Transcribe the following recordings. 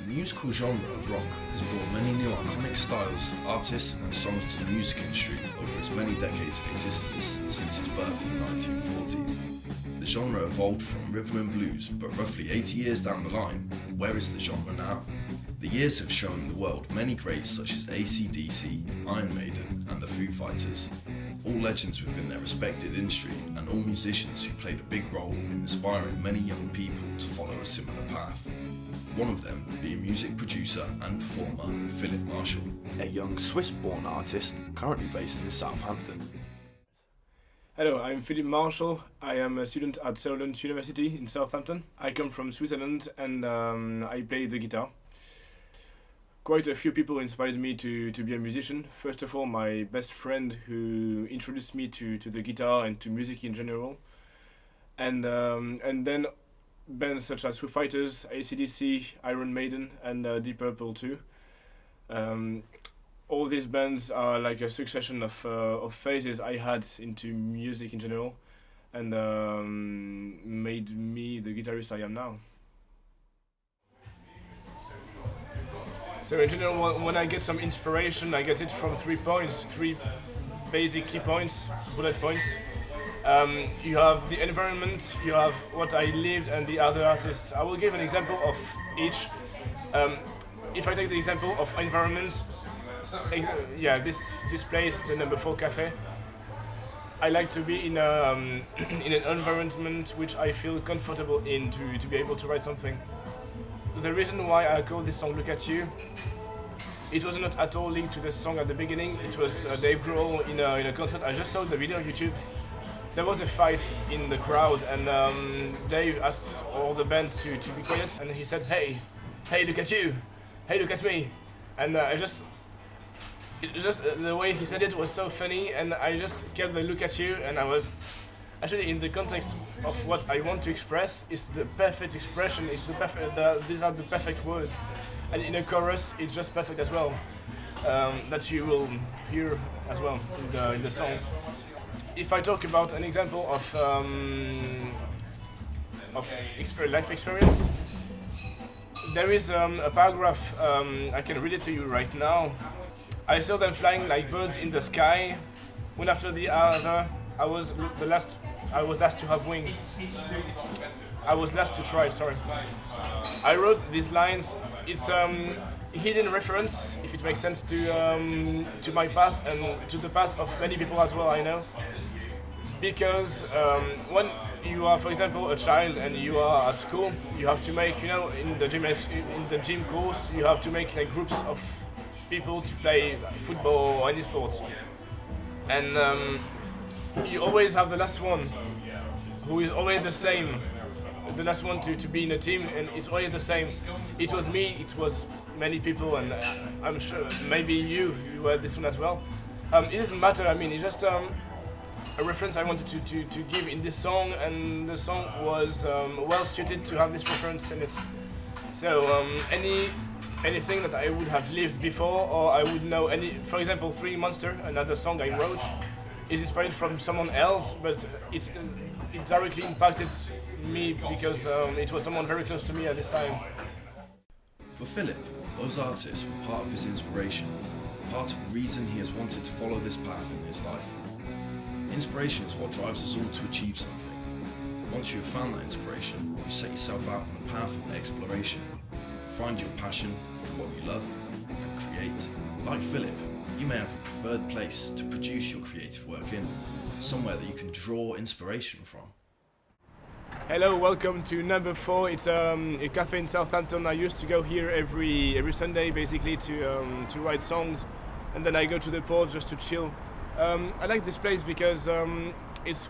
The musical genre of rock has brought many new iconic styles, artists and songs to the music industry over its many decades of existence since its birth in the 1940s. The genre evolved from rhythm and blues, but roughly 80 years down the line, where is the genre now? The years have shown the world many greats such as AC/DC, Iron Maiden and the Foo Fighters, all legends within their respected industry and all musicians who played a big role in inspiring many young people to follow a similar path. One of them being music producer and performer Philip Marshall, a young Swiss-born artist currently based in Southampton. Hello, I'm Philip Marshall. I am a student at Sutherland University in Southampton. I come from Switzerland and I play the guitar. Quite a few people inspired me to be a musician. First of all, my best friend who introduced me to the guitar and to music in general. And then bands such as Foo Fighters, AC/DC, Iron Maiden and Deep Purple too. All these bands are like a succession of phases I had into music in general and made me the guitarist I am now. So in general, when I get some inspiration, I get it from 3 points, 3 basic key points, bullet points. You have the environment, you have what I lived, and the other artists. I will give an example of each. If I take the example of environment, this place, the number 4 cafe, I like to be in an environment which I feel comfortable in to be able to write something. The reason why I call this song "Look at You," it was not at all linked to the song at the beginning. It was Dave Grohl in a concert. I just saw the video on YouTube. There was a fight in the crowd, and Dave asked all the bands to be quiet, and he said, "Hey, look at you! Hey, look at me!" And the way he said it was so funny, and I just kept the "look at you," and I was actually in the context of what I want to express. It's the perfect expression. It's the perfect. These are the perfect words, and in a chorus, it's just perfect as well. That you will hear as well in the song. If I talk about an example of life experience, there is a paragraph. I can read it to you right now. I saw them flying like birds in the sky. One after the other, I was last to have wings. I was last to try. Sorry. I wrote these lines. It's hidden reference, if it makes sense, to my past and to the past of many people as well. I know, because when you are, for example, a child and you are at school, you have to make, in the gym course, you have to make like groups of people to play football or any sport, and you always have the last one, who is always the same. The last one to be in a team, and it's always the same. It was me, it was many people, and I'm sure maybe you were this one as well. It doesn't matter, I mean, it's just a reference I wanted to give in this song, and the song was well suited to have this reference in it. So anything that I would have lived before, or I would know for example, Three Monster, another song I wrote, is inspired from someone else, but it directly impacted me because it was someone very close to me at this time. For Philip, those artists were part of his inspiration, part of the reason he has wanted to follow this path in his life. Inspiration is what drives us all to achieve something. Once you have found that inspiration, you set yourself out on the path of exploration. Find your passion for what you love and create. Like Philip, you may have a preferred place to produce your creative work in, somewhere that you can draw inspiration from. Hello, welcome to number 4. It's a cafe in Southampton. I used to go here every Sunday, basically to write songs, and then I go to the port just to chill. I like this place because it's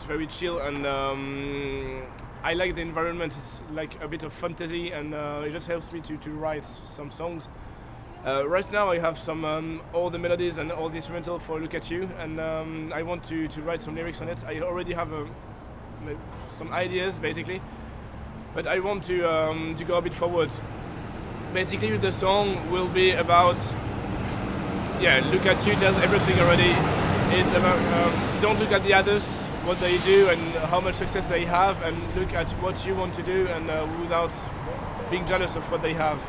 very chill, and I like the environment. It's like a bit of fantasy, and it just helps me to write some songs. Right now I have some all the melodies and all the instrumental for "Look at You," and I want to write some lyrics on it. I already have some ideas, basically, but I want to go a bit forward. Basically, the song will be about, "Look at You" tells everything already. It's about don't look at the others, what they do and how much success they have, and look at what you want to do, and without being jealous of what they have.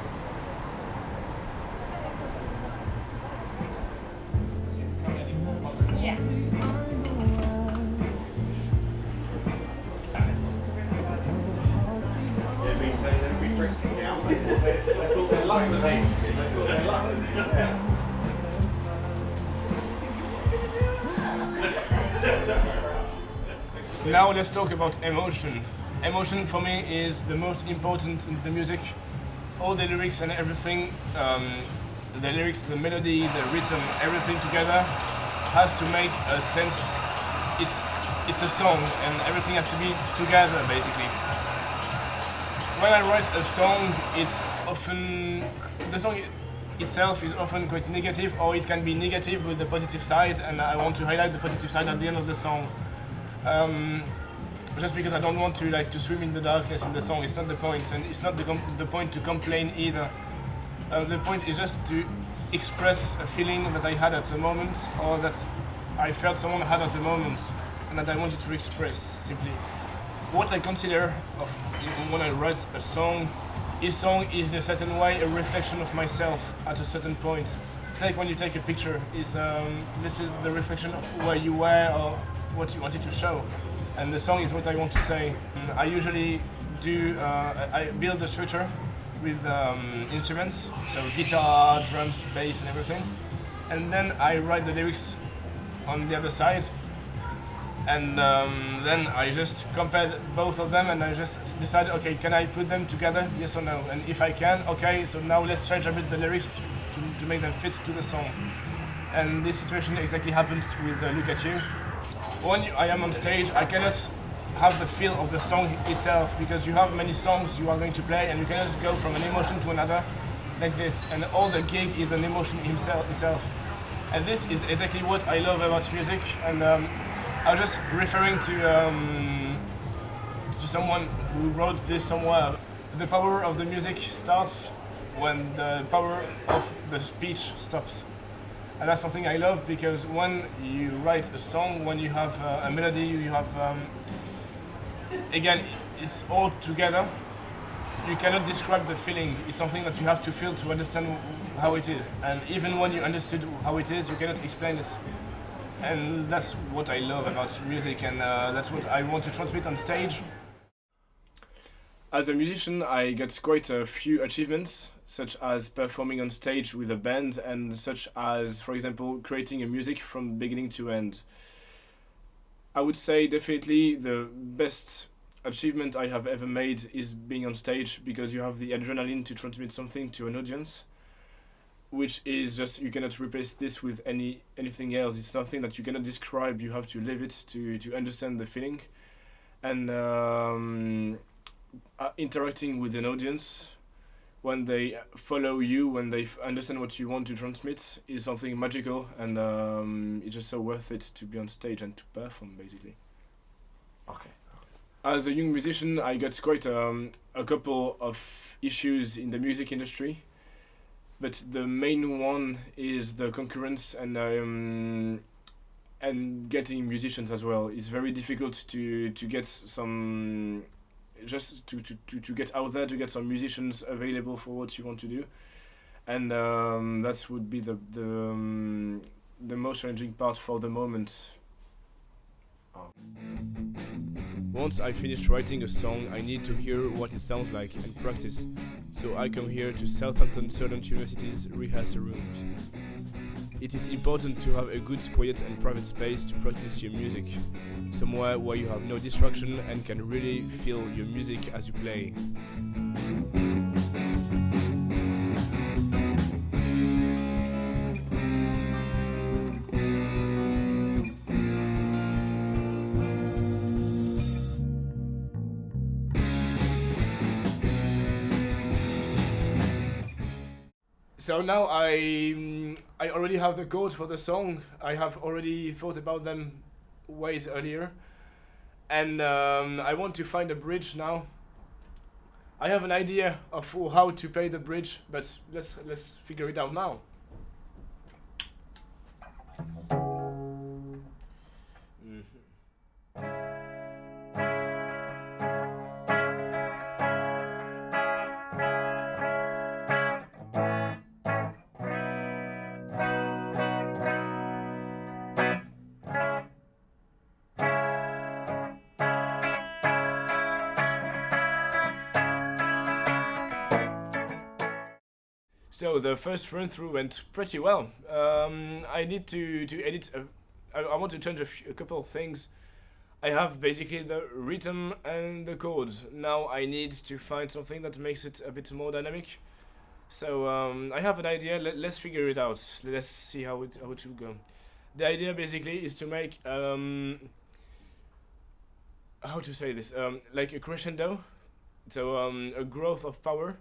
Now let's talk about emotion. Emotion for me is the most important in the music. All the lyrics and everything, the lyrics, the melody, the rhythm, everything together has to make a sense. It's a song and everything has to be together basically. When I write a song, it's often, the song itself is often quite negative, or it can be negative with the positive side, and I want to highlight the positive side at the end of the song. Just because I don't want to swim in the darkness in the song. It's not the point, and it's not the point to complain either. The point is just to express a feeling that I had at the moment, or that I felt someone had at the moment, and that I wanted to express simply. What I consider of when I write a song, each song is in a certain way a reflection of myself at a certain point. It's like when you take a picture, this is the reflection of where you were or what you wanted to show. And the song is what I want to say. I usually I build a structure with instruments, so guitar, drums, bass and everything. And then I write the lyrics on the other side. And then I just compare both of them and I just decide, okay, can I put them together, yes or no? And if I can, okay, so now let's change a bit the lyrics to make them fit to the song. And this situation exactly happens with Look At You. When I am on stage, I cannot have the feel of the song itself, because you have many songs you are going to play and you cannot go from an emotion to another like this. And all the gig is an emotion itself. And this is exactly what I love about music. And I was just referring to someone who wrote this somewhere. The power of the music starts when the power of the speech stops. And that's something I love, because when you write a song, when you have a melody, you have, again, it's all together. You cannot describe the feeling. It's something that you have to feel to understand how it is. And even when you understood how it is, you cannot explain it. And that's what I love about music, and that's what I want to transmit on stage. As a musician, I got quite a few achievements, such as performing on stage with a band, and such as, for example, creating a music from beginning to end. I would say definitely the best achievement I have ever made is being on stage, because you have the adrenaline to transmit something to an audience, which is just, you cannot replace this with anything else. It's something that you cannot describe. You have to live it to understand the feeling. And interacting with an audience, when they follow you, when they understand what you want to transmit, is something magical, and it's just so worth it to be on stage and to perform, basically. Okay. As a young musician, I got quite a couple of issues in the music industry, but the main one is the concurrence and getting musicians as well. It's very difficult to get some, just to get out there, to get some musicians available for what you want to do, and that would be the most challenging part for the moment. Once I finished writing a song, I need to hear what it sounds like and practice. So I come here to Southampton Student University's rehearsal rooms. It is important to have a good, quiet and private space to practice your music. Somewhere where you have no distraction and can really feel your music as you play. So now I already have the chords for the song. I have already thought about them ways earlier, and I want to find a bridge now. I have an idea of how to play the bridge, but let's figure it out now. So the first run through went pretty well. I need to edit. I want to change a couple of things. I have basically the rhythm and the chords. Now I need to find something that makes it a bit more dynamic. So I have an idea. Let's figure it out. Let's see how it should go. The idea basically is to make how to say this, like a crescendo, so a growth of power,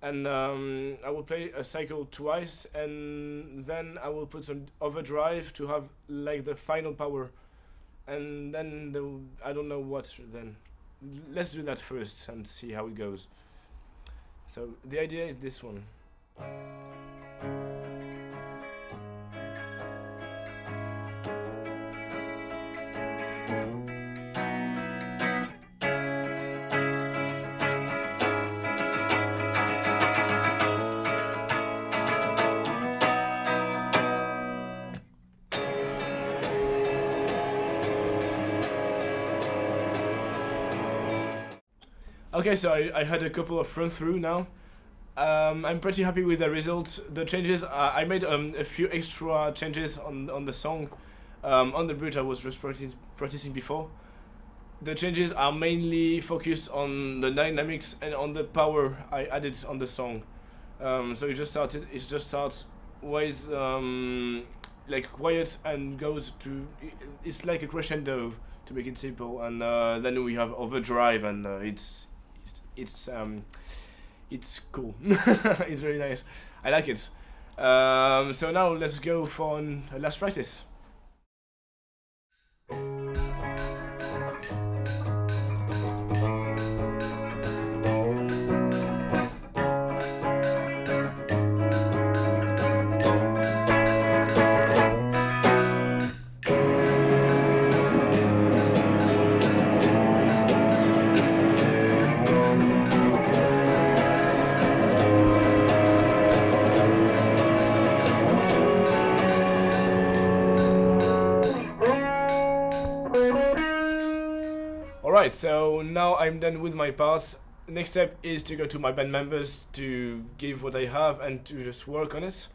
and I will play a cycle twice, and then I will put some overdrive to have like the final power, and then I don't know what then. Let's do that first and see how it goes. So the idea is this one. Okay, so I had a couple of run through now. I'm pretty happy with the results. The changes, I made a few extra changes on the song. On the bridge I was just practicing before. The changes are mainly focused on the dynamics and on the power I added on the song. So it just starts always like quiet and goes to, it's like a crescendo to make it simple, and then we have overdrive, and it's cool. It's very nice. I like it. So now let's go for a last practice. Alright, so now I'm done with my parts. Next step is to go to my band members to give what I have and to just work on it.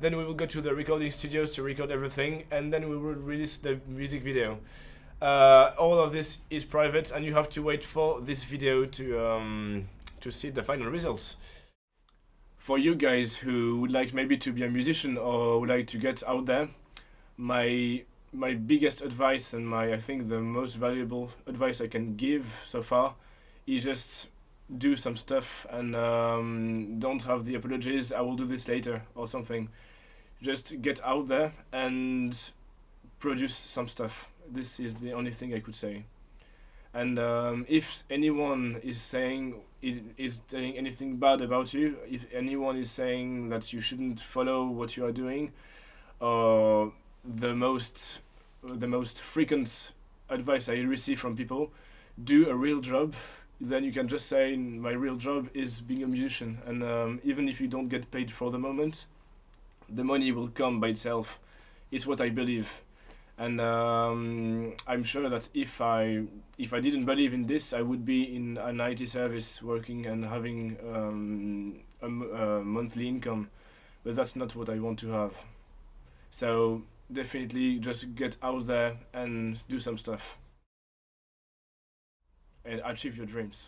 Then we will go to the recording studios to record everything, and then we will release the music video. All of this is private, and you have to wait for this video to see the final results. For you guys who would like maybe to be a musician or would like to get out there, my biggest advice, and I think the most valuable advice I can give so far, is just do some stuff, and don't have the apologies, I will do this later or something. Just get out there and produce some stuff. This is the only thing I could say. And if anyone is saying anything bad about you, if anyone is saying that you shouldn't follow what you are doing, or the most frequent advice I receive from people, do a real job. Then you can just say, my real job is being a musician, and even if you don't get paid for the moment, the money will come by itself. It's what I believe, and I'm sure that if I didn't believe in this, I would be in an IT service working and having a monthly income, but that's not what I want to have. So definitely just get out there and do some stuff and achieve your dreams.